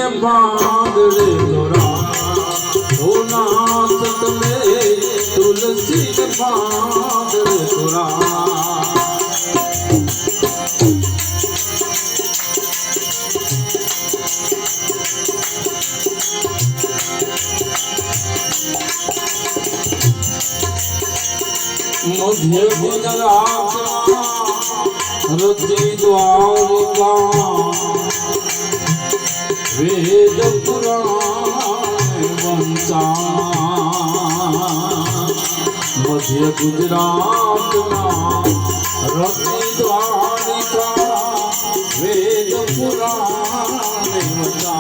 ને બાંધરે તોરા ઓ નાથ તમે તુલસી ને બાંધરે તોરા मध्य गुजरात रति द्वारिका वेद पुराण वंशा मध्य गुजरात रति द्वारिका वेद पुराण वंशा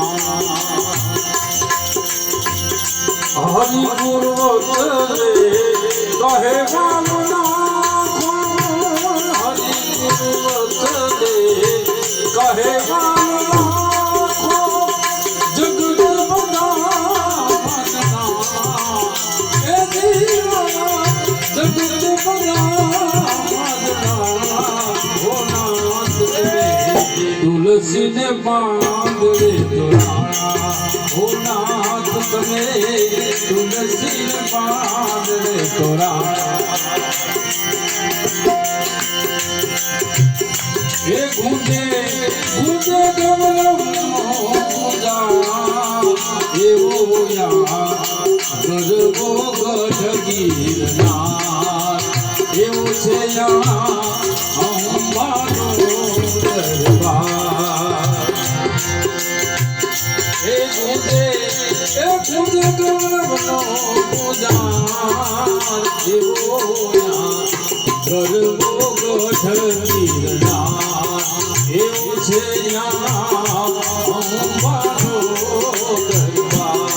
हरि पूर्वक कहे कहे जगत तुलसी ने बांधरे तोरा ओ नाथ तमे तुलसी ने बांधरे तोरा ये गूंजे गूंजे पूजा ये वो या गरबो गढ़गीरनार ये वो छे या अंबानो दरबार ये गूंजे गरबो पूजा ये वो या गरबो गढ़गीरनार એવું છે અંબાનો દરબાર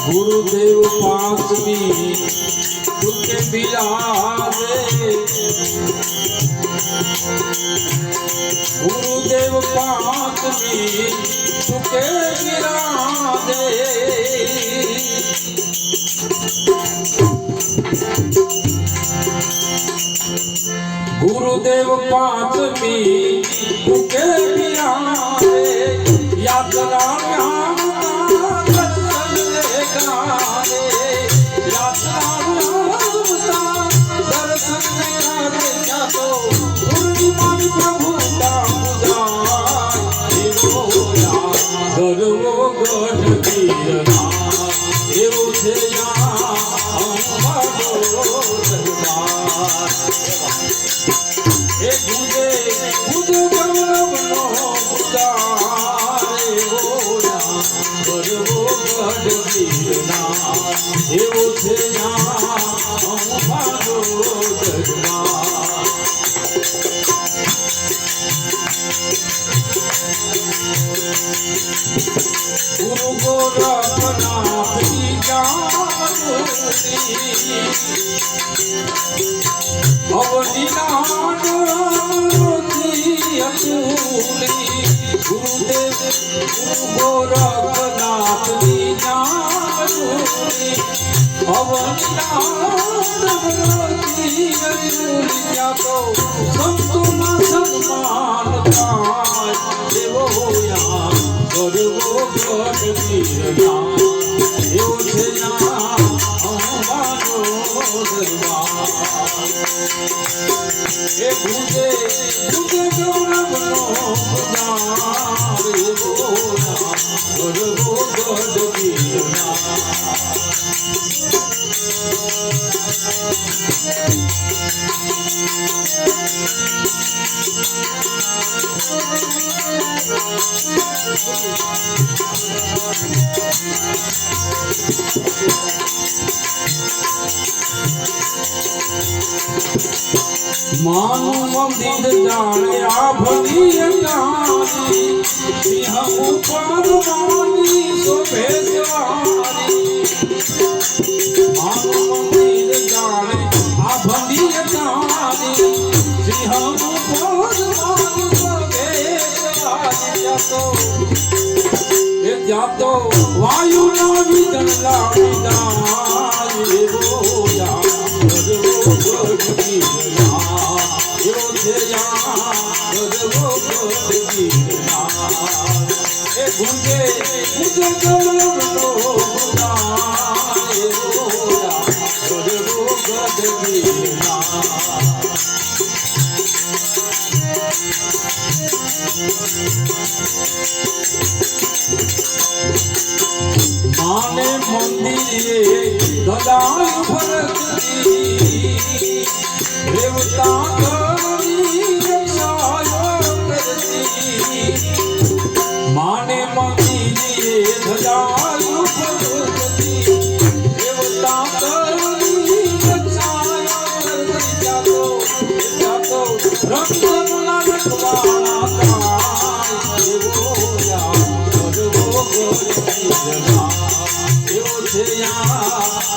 ગુરુદેવ પાંચમી દુઃખે બિરાજે गुरुदेव पांचवी सुखे विराजे गुरुदेव पांचवी सुखे विराजे यात्रा गुरु गोरखनाथ की अवनी गुरुदेव गुरु गोरखनाथ की संतुना सम्मान देवो गरबो गढ़गीरनार એવું છે અંબાનો દરબાર એ ગૂંજે ગૂંજે ગૌરવનો પુજાર એવો ગરબો ગઢગીરનાર मानु मंदिर जाने आभनी जानी सिंह ऊपर मानी शोभे सवारी मानु मंदिर जाने आभनी जानी सिंह ऊपर मानी शोभे सवारी तो જાતો વાયુના વિજન લાવી જાય રોયા ગરવો ગઢગીરના એવો છે ગરવો ગઢગીરના એ ગુંજે ગુંજે ગરવનો રોયા ગરવો ગઢગીરના માને મંદિરે દદાય ભરતી રેવતા કરની રક્ષાયો કરતી માને મંદિરે દદાય ભરતી રેવતા કરની રક્ષાયો કરતી જાતો રંગના રખવાણા થાય એવો ગરવો ગઢગીરના એવો છે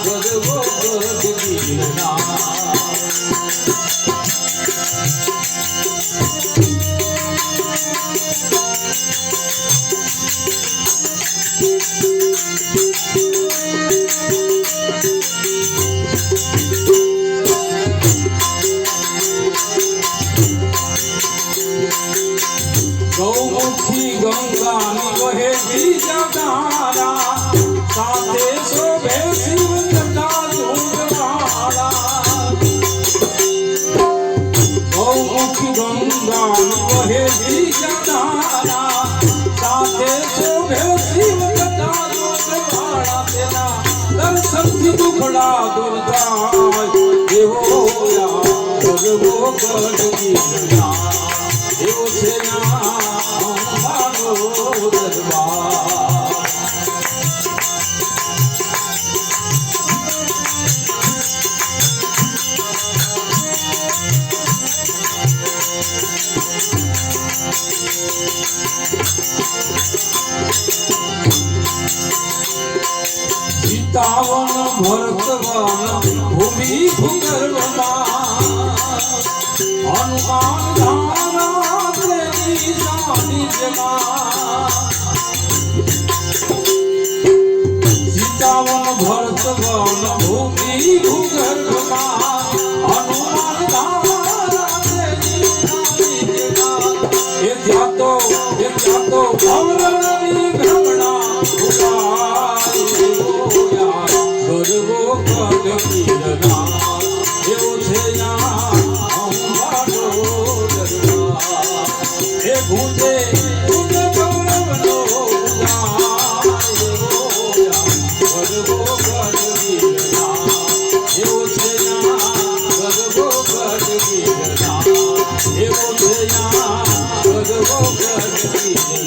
ગરવો ગઢગીરના ગૌમુખી ગંગાની વહે બીજા ધારા સાથે શોભે શિવ જટા ઝૂંઝવાળા ગૌમુખી ગંગાની વહે બીજા ધારા સાથે શોભે શિવ જટા ઝૂંઝવાળા તેના દર્શનથી દુખડા દૂર જાય એવો ગરવો ગઢગીરના એવો છે सीतावन भरतवन भूमि भूगर्भમાં હનુમાન ધારા તેની સાનિધ્યમાં સીતાવન ભરતવન ભૂમિ ભૂગર્ભમાં હનુમાન ધારા તેની સાનિધ્યમાં એ જાતો ભવરની ભ્રમણા ઉગાય ગરવો ગઢગીરના એવો છે એ ગુંજે ગુંજે ગૌરવનો ગરવો ગઢગીરના એવો છે ગરવો ગઢગીરના એવો છે ગરવો ગઢગીરના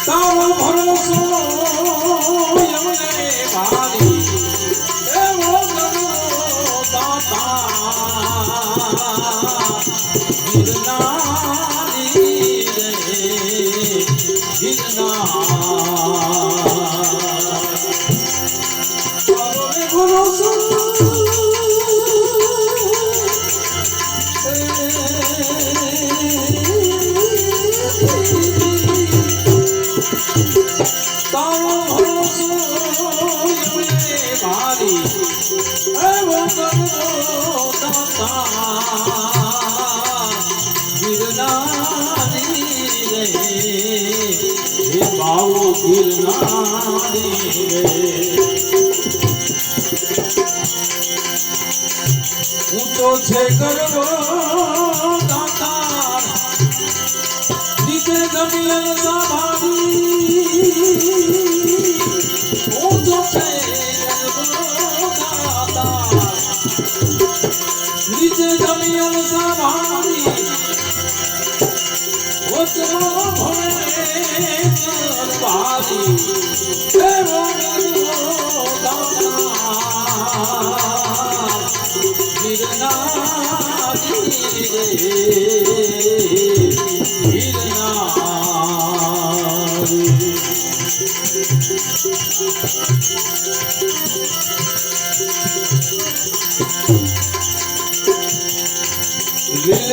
તારો ભરોસો યમને ભારી એવો ગરવો દાતા ગિરનારી રે ગિરનાર તારો ભરોસો તારો ભરોસો યમને ભારી એવો ગરવો દાતા ગિરનારી રે હે બાવો ગિરનારી રે ઊંચો છે ગરવો દાતા નીચે જમીન સાભારી ઊંચો છે ગરવો દાતા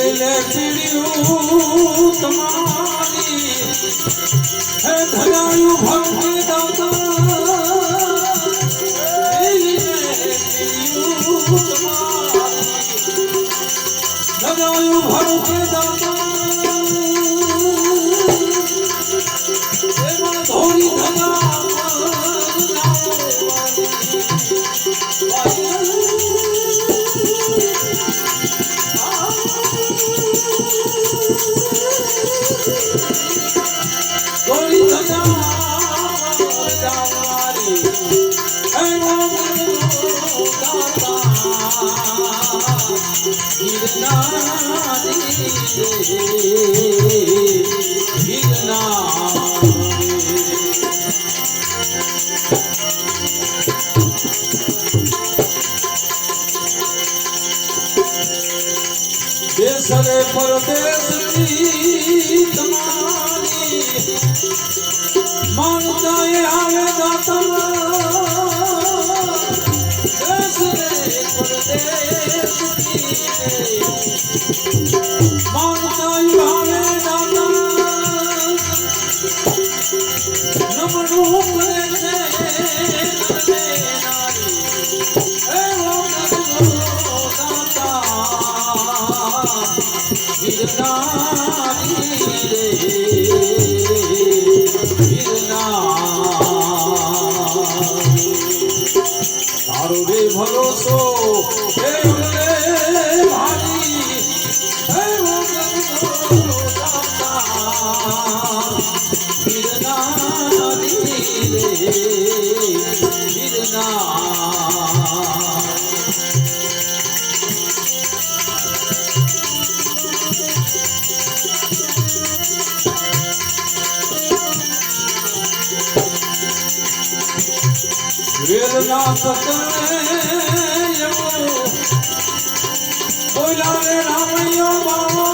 લીલે પીળ્યું તમારી હે ધરાયું ભક્તિ દાતા લીલે પીળ્યું તમારી ધરાયું ભક્તિ દાતા એમાં ધોરી ધરા દેશરે પરદેશની તમારી માનતા એ આવે દાતા દેશરે પરદેશની માનતા એ આવે દાતા નમનું કરે છે તારો રે ભરોસો હે ભારી હે વેદના સતને બોલા રે રામૈયો બાવો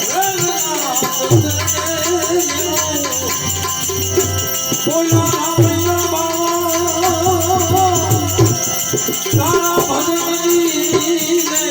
વેદના સતને બોલા રામૈયો બાવો તારા ભજની ને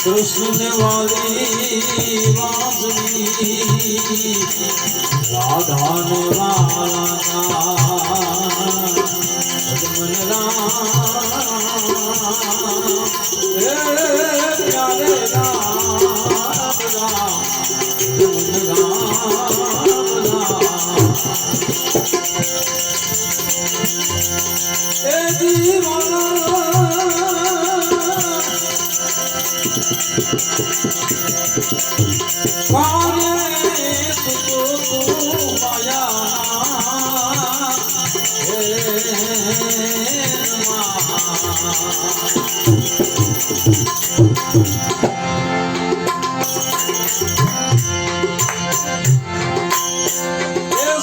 कृष्ण वाली वासनी राधा ने वाला प्यारे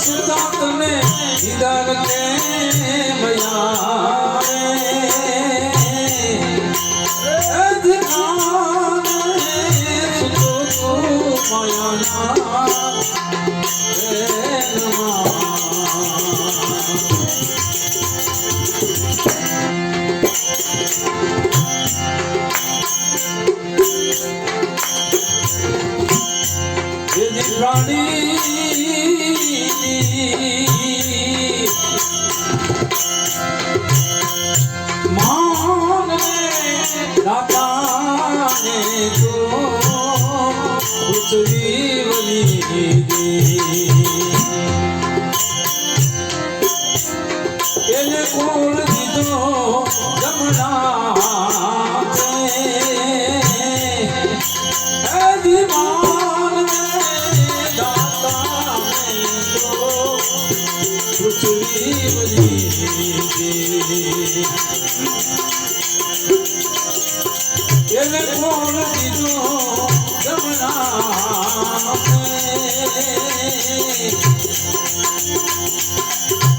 सुता માયાના પ્રાણી દાતાને તો પૃથ્વી વલી એને કોલ દીધો જમણા દીવાન દાતાને તો પૃથ્વી વલી એને કોલ દીધો જમણા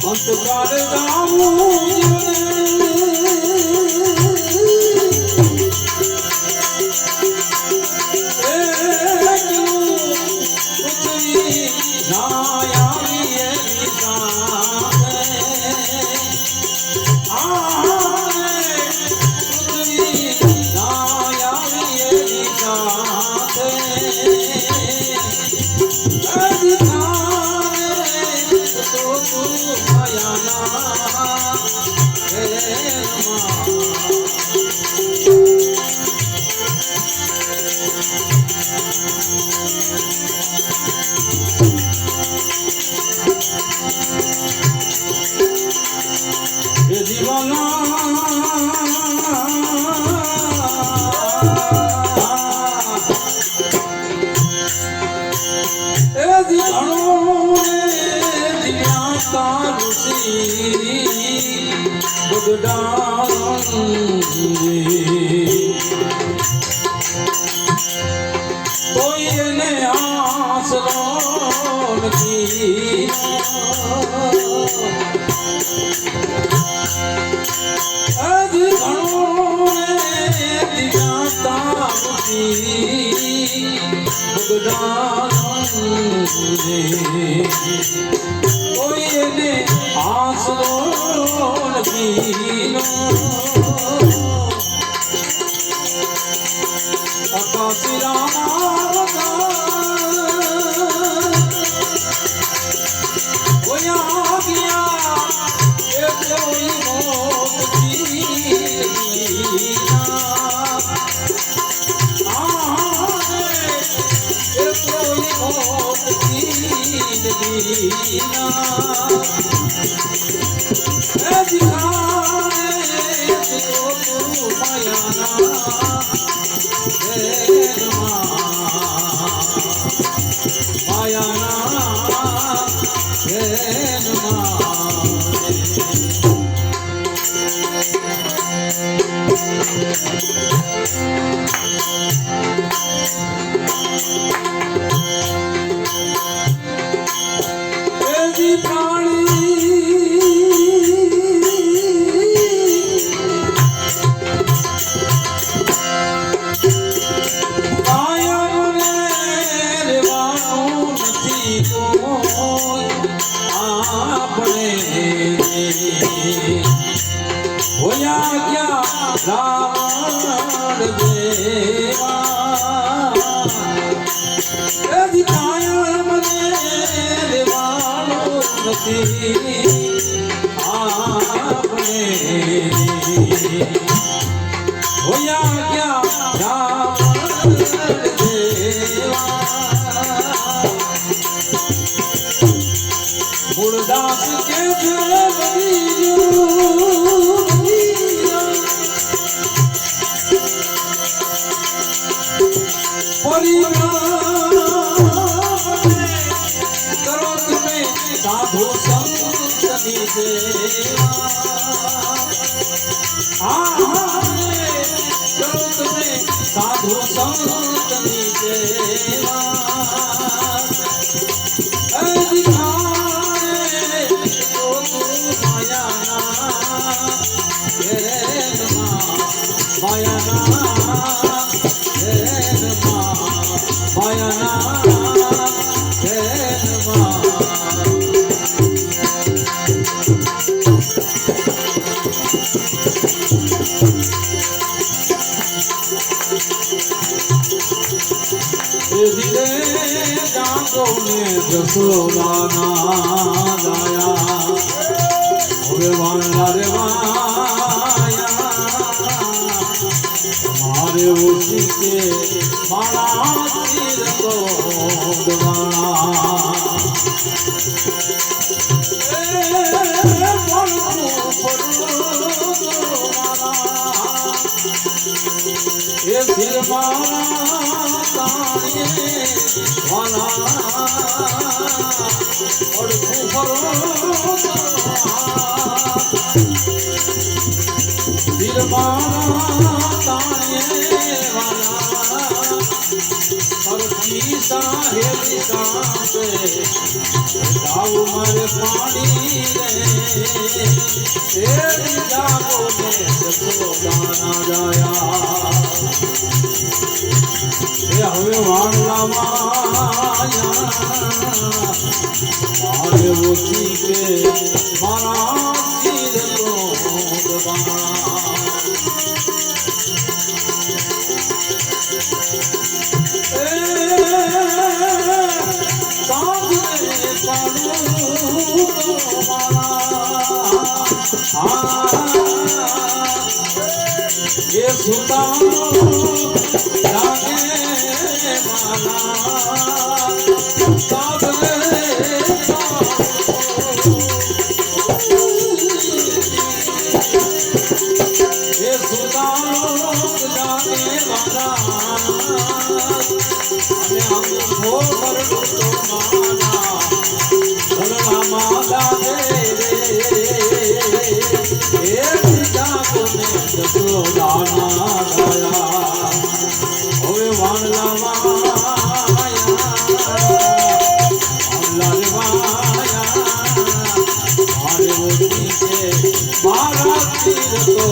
અંતકાળ જાવું પૃથ્વી નાયા કોઈ એને આસરો નથી આજ ઘણો દિજાતા કોઈ એને આસરો નથી આકાશી રામા હોયા ગયા એ કોઈ મૂળદાસ કે કરો તમે સાધુ સંતની સેવા કરો તમે સાધુ સંતની સેવા માયાના જસોદાના દાયા હવે વાંડા રે વાયા મારે ઓછી કે મારા તીર તો દવાણા એ ફિર મારા તાણીએ વાલા ઓળખું ફરો ફિર મારા તાણીએ વાલા સરખી સાહેલી સાંસે જાવ મારે પાણી રે એ જાગો ને જસોદાના જાયા હવે વાણલા મારે ઓછી કે મારા તીર તો દબાણા સાંજને પાડું તો મારા એ સુતાનો હવે મારા તીર તો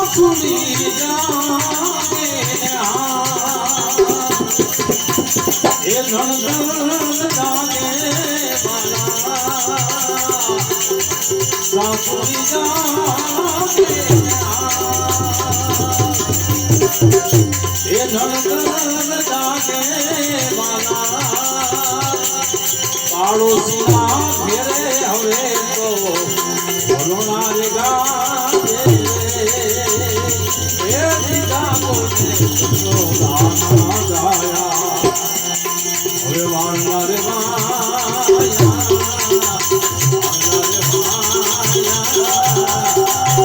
સુની જાગે એ નણંદ જાગે સાસુની જાગે એ નણંદ જાગે પાડોશીના ઘેરે હવે તો ભલોના રે ગાગે એ જાગો ને જસોદાના જાયા હવે વાણલા રે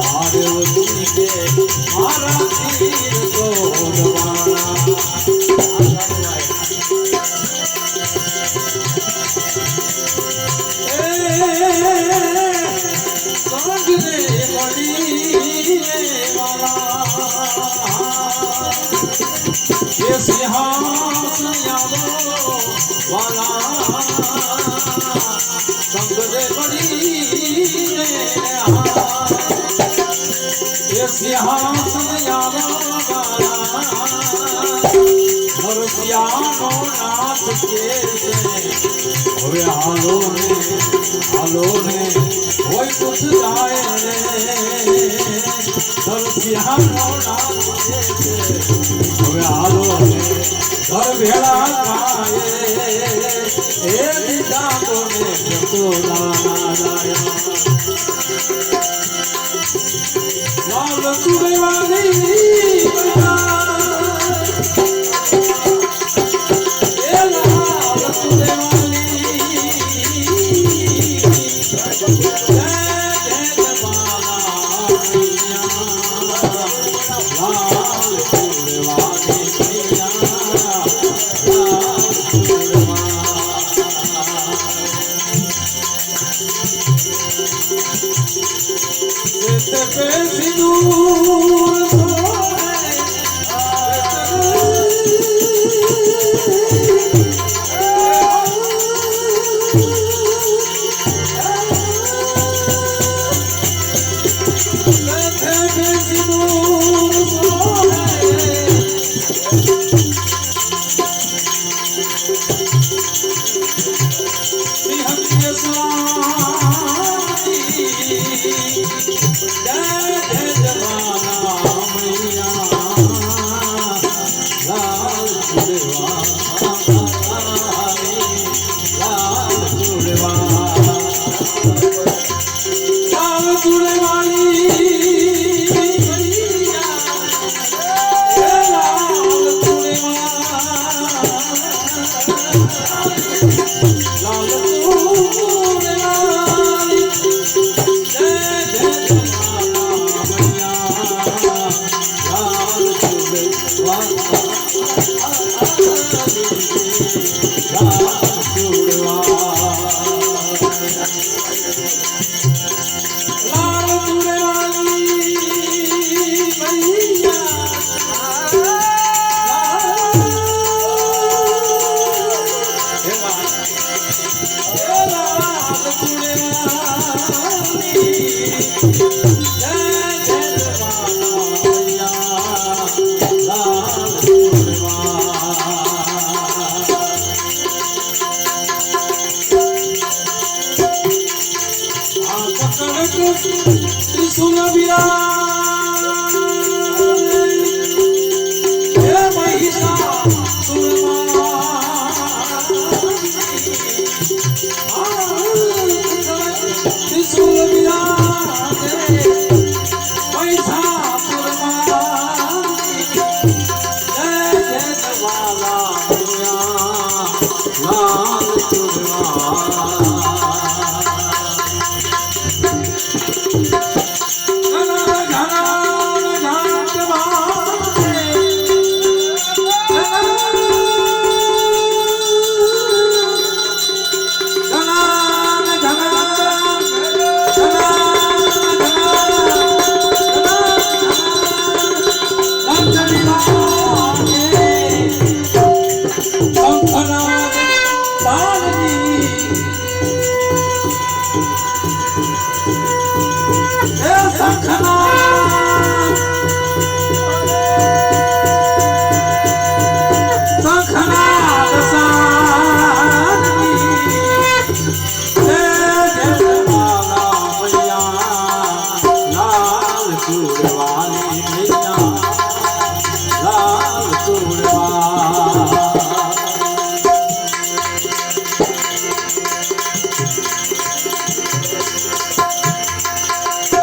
મારે ઓછી કે મારા તીર તો દબાણા સંગને મળીએ વાલા એ સિંહાસન યાદો વાલા સંગને મળીએ એ સિંહાસન યાદો વાલા નરસિયાનો નાથ કે હવે હાલો ને કોઈ કુછ જાય રે નરસિયાનો નાથ કે હવે હાલો ને ઘર ભેળા થાય એ દીધા તો ને જસોદાના જાયા લાલ સુરેવાની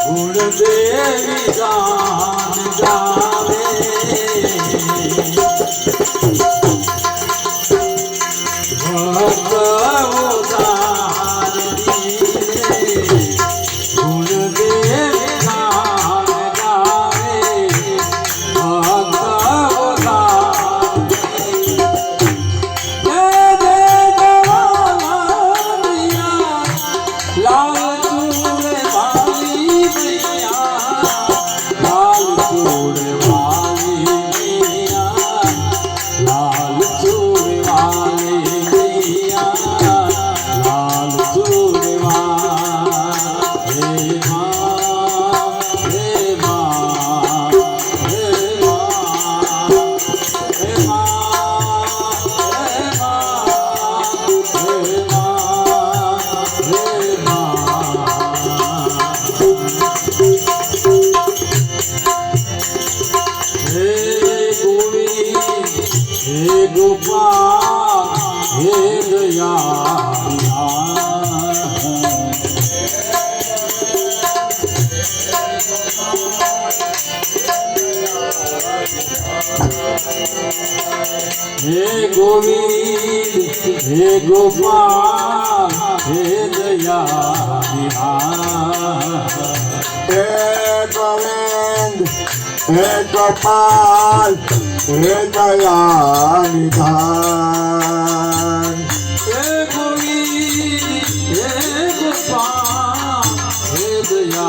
देवी गान गावे भक्त उदारनी गुण देवी गान गावे भक्त उदारनी जय जय जवानिया लाल चूड़े वाली मैया लाल चूड़े वाली मैया लाल चूड़े वाली मैया लाल चूड़े वाली हे माँ हे माँ हे माँ हे माँ हे माँ हे गोविंद हे गोपाल हे दया हे गोविंद हे गोपाल हे दया निधान हे गोविंद हे गोपाल हे दया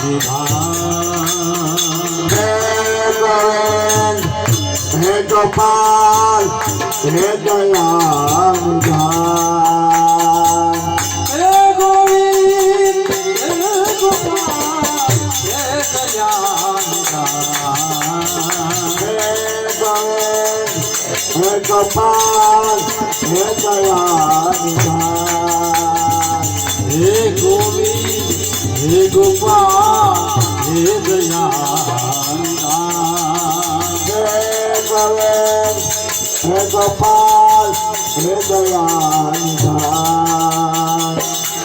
विधान हे गोविंद हे गोपाल हे दया निधान हे गोविंद हे गोपाल हे दया विधान हे गोविंद हे गोपाल हे दया निधान हे गोविंद हे गोपाल हे दया विधान हे गोविंद हे गोपाल हे दया निधान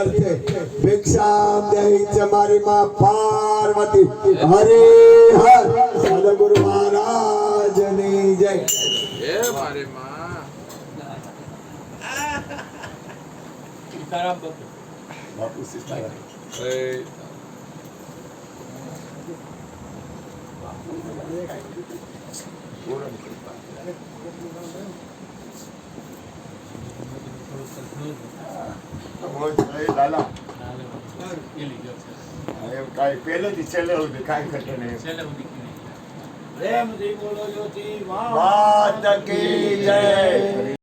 અર્થે ભિક્ષામ દેહી છે મારી માં પાર્વતી હરે હર સદગુરુ મહારાજની જય. મારી માં બાપુ સીતારામ. લાલા કાંઈ પહેલેથી છેલ્લે સુધી કાંઈ ઘટે નહીં. પ્રેમથી બોલો જ્યોતિ માત કી જય.